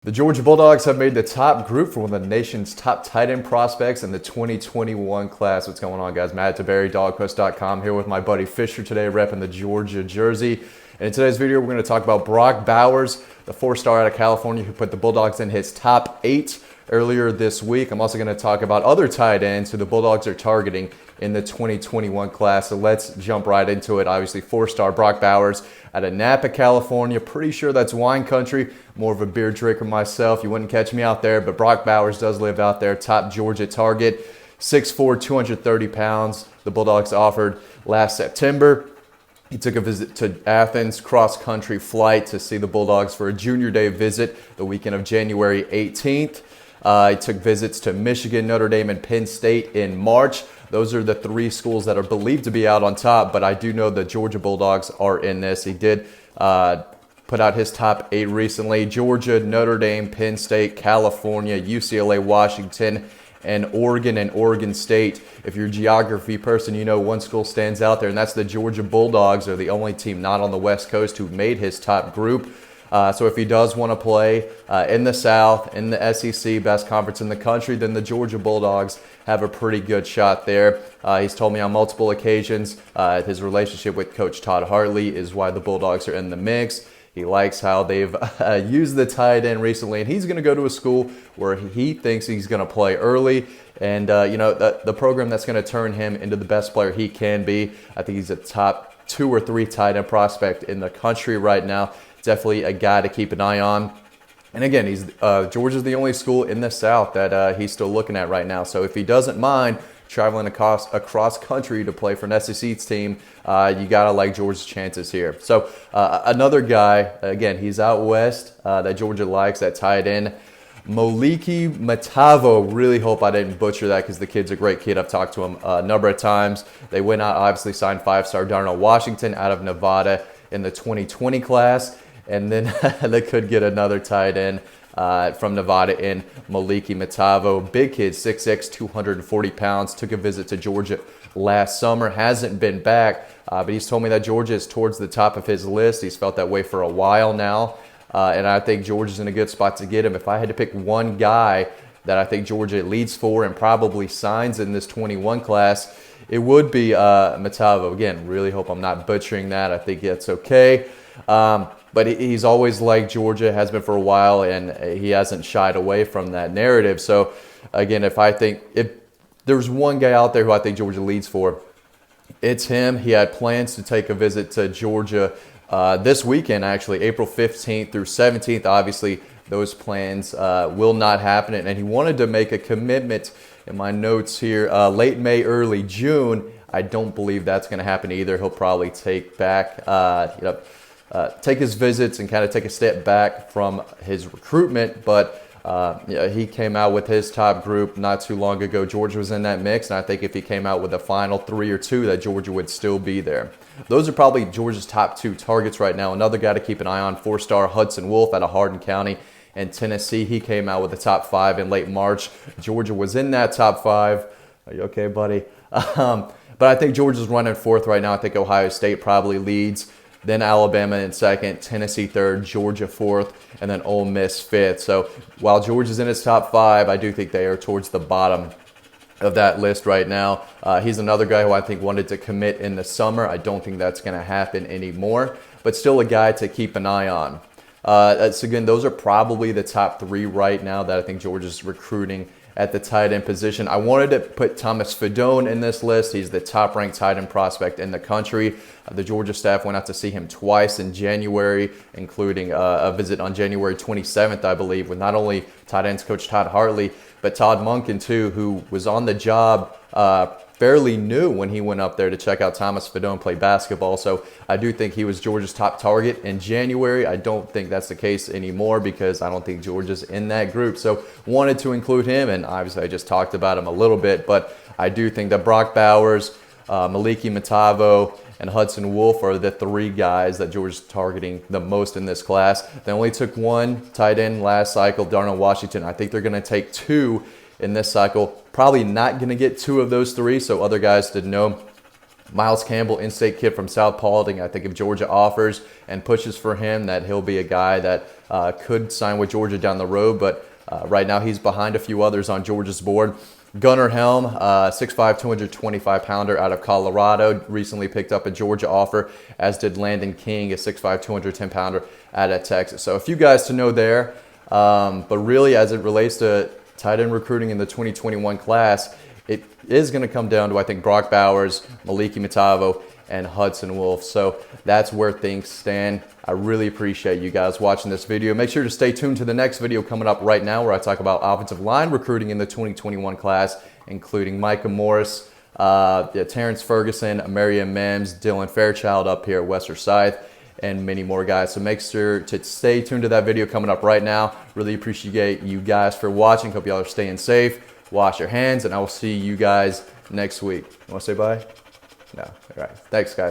The Georgia Bulldogs have made the top group for one of the nation's top tight end prospects in the 2021 class. What's going on, guys? Matt DeBary, DawgPost.com, here with my buddy Fisher today, repping the Georgia jersey. And in today's video, we're going to talk about Brock Bowers, the four-star out of California who put the Bulldogs in his top 8 earlier this week. I'm also going to talk about other tight ends who the Bulldogs are targeting in the 2021 class. So let's jump right into it. Obviously, four-star Brock Bowers out of Napa, California. Pretty sure that's wine country. More of a beer drinker myself. You wouldn't catch me out there, but Brock Bowers does live out there. Top Georgia target, 6'4", 230 pounds. The Bulldogs offered last September. He took a visit to Athens, cross-country flight to see the Bulldogs for a junior day visit the weekend of January 18th. He took visits to Michigan, Notre Dame, and Penn State in March. Those are the 3 schools that are believed to be out on top, but I do know the Georgia Bulldogs are in this. He did put out his top 8 recently. Georgia, Notre Dame, Penn State, California, UCLA, Washington, and Oregon State. If you're a geography person, you know one school stands out there, and that's the Georgia Bulldogs. They're the only team not on the West Coast who made his top group. So if he does want to play in the South, in the SEC, best conference in the country, then the Georgia Bulldogs have a pretty good shot there. He's told me on multiple occasions his relationship with Coach Todd Hartley is why the Bulldogs are in the mix. He likes how they've used the tight end recently, and he's going to go to a school where he thinks he's going to play early. And, the program that's going to turn him into the best player he can be. I think he's a top 2 or 3 tight end prospect in the country right now. Definitely a guy to keep an eye on. And again, Georgia's the only school in the South that he's still looking at right now. So if he doesn't mind traveling across country to play for an SEC team, you got to like Georgia's chances here. So another guy, again, he's out west that Georgia likes, that tight end, Maliki Metabo. Really hope I didn't butcher that because the kid's a great kid. I've talked to him a number of times. They went out, obviously signed 5-star Darnell Washington out of Nevada in the 2020 class. And then they could get another tight end from Nevada in Maliki Metabo. Big kid, 6'6", 240 pounds. Took a visit to Georgia last summer. Hasn't been back, but he's told me that Georgia is towards the top of his list. He's felt that way for a while now. And I think Georgia's in a good spot to get him. If I had to pick one guy that I think Georgia leads for and probably signs in this 21 class, it would be Metabo. Again, really hope I'm not butchering that. I think that's okay. But he's always liked Georgia, has been for a while, and he hasn't shied away from that narrative. So, again, if there's one guy out there who I think Georgia leads for, it's him. He had plans to take a visit to Georgia this weekend, actually, April 15th through 17th. Obviously, those plans will not happen, and he wanted to make a commitment in my notes here, late May, early June. I don't believe that's going to happen either. He'll probably take his visits and kind of take a step back from his recruitment. But he came out with his top group not too long ago. Georgia was in that mix, and I think if he came out with a final 3 or 2, that Georgia would still be there. Those are probably Georgia's top 2 targets right now. Another guy to keep an eye on, 4-star Hudson Wolf out of Hardin County in Tennessee. He came out with the top 5 in late March. Georgia was in that top 5. Are you okay, buddy? But I think Georgia's running 4th right now. I think Ohio State probably leads. Then Alabama in 2nd, Tennessee 3rd, Georgia 4th, and then Ole Miss 5th. So while Georgia's in his top 5, I do think they are towards the bottom of that list right now. He's another guy who I think wanted to commit in the summer. I don't think that's going to happen anymore, but still a guy to keep an eye on. So again, those are probably the top 3 right now that I think Georgia's recruiting at the tight end position. I wanted to put Thomas Fedone in this list. He's the top-ranked tight end prospect in the country. The Georgia staff went out to see him twice in January, including a visit on January 27th, I believe, with not only tight ends coach Todd Hartley, but Todd Monken, too, who was on the job fairly new when he went up there to check out Thomas Fedone play basketball. So I do think he was Georgia's top target in January. I don't think that's the case anymore because I don't think Georgia's in that group. So wanted to include him, and obviously I just talked about him a little bit, but I do think that Brock Bowers, Maliki Metabo, and Hudson Wolf are the 3 guys that Georgia's targeting the most in this class. They only took 1 tight end last cycle, Darnell Washington. I think they're going to take 2 in this cycle. Probably not going to get 2 of those 3, so other guys to know. Miles Campbell, in-state kid from South Paulding. I think if Georgia offers and pushes for him, that he'll be a guy that could sign with Georgia down the road. But right now he's behind a few others on Georgia's board. Gunnar Helm, 6'5", 225-pounder out of Colorado, recently picked up a Georgia offer, as did Landon King, a 6'5", 210-pounder out of Texas. So a few guys to know there. But really, as it relates to tight end recruiting in the 2021 class, it is going to come down to, I think, Brock Bowers, Maliki Metabo, and Hudson Wolf. So that's where things stand. I really appreciate you guys watching this video. Make sure to stay tuned to the next video coming up right now, where I talk about offensive line recruiting in the 2021 class, including Micah Morris, Terrence Ferguson, Marion Mims, Dylan Fairchild up here at West Forsyth, and many more guys. So make sure to stay tuned to that video coming up right now. Really appreciate you guys for watching. Hope y'all are staying safe. Wash your hands, and I will see you guys next week. You want to say bye? No. All right. Thanks, guys.